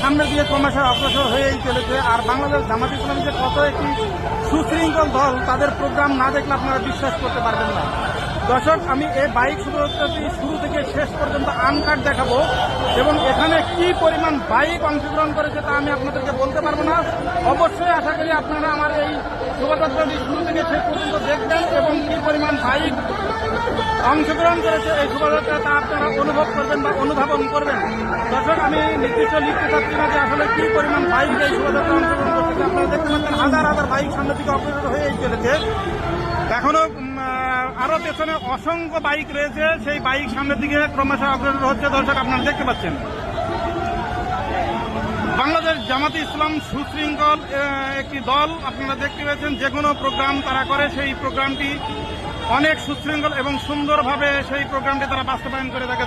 সামনের দিকে ক্রমশ অগ্রসর হয়েই চলেছে। আর বাংলাদেশ জামাত ইসলামী যে কত একটি সুশৃঙ্খল দল, তাদের প্রোগ্রাম না দেখলে আপনারা বিশ্বাস করতে পারবেন না। দর্শক, আমি এই বাইক শোভাযাত্রাটি শুরু থেকে শেষ পর্যন্ত আনকাট দেখাবো এবং এখানে কি পরিমাণ বাইক অংশগ্রহণ করেছে তা আমি আপনাদেরকে বলতে পারবো না। অবশ্যই আশা করি আপনারা আমার এই শোভাযাত্রাটি শুরু থেকে শেষ পর্যন্ত দেখবেন এবং কি পরিমাণ বাইক অংশগ্রহণ করেছে এই শোভাযাত্রা তা আপনারা অনুভব করবেন বা অনুধাবন করবেন। দর্শক, আমি নির্দিষ্ট লিখতে চাচ্ছি না যে আসলে কি পরিমাণ বাইক এই শোভাযাত্রা অংশগ্রহণ করতেছে। আপনারা দেখতে পাচ্ছেন হাজার হাজার বাইক সামনের দিকে অগ্রসর হয়েই চলেছে। এখনো আরো পেছনে অসংখ্য বাইক রয়েছে, সেই বাইক সামনের দিকে ক্রমশ অগ্রসর হচ্ছে। দর্শক, আপনারা দেখতে পাচ্ছেন বাংলাদেশ জামাতে ইসলাম সুশৃঙ্খল একটি দল। আপনারা দেখতে পাচ্ছেন যে কোনো প্রোগ্রাম তারা করে, সেই প্রোগ্রামটি অনেক সুশৃঙ্খল এবং সুন্দরভাবে সেই প্রোগ্রামটি তারা বাস্তবায়ন করে থাকে।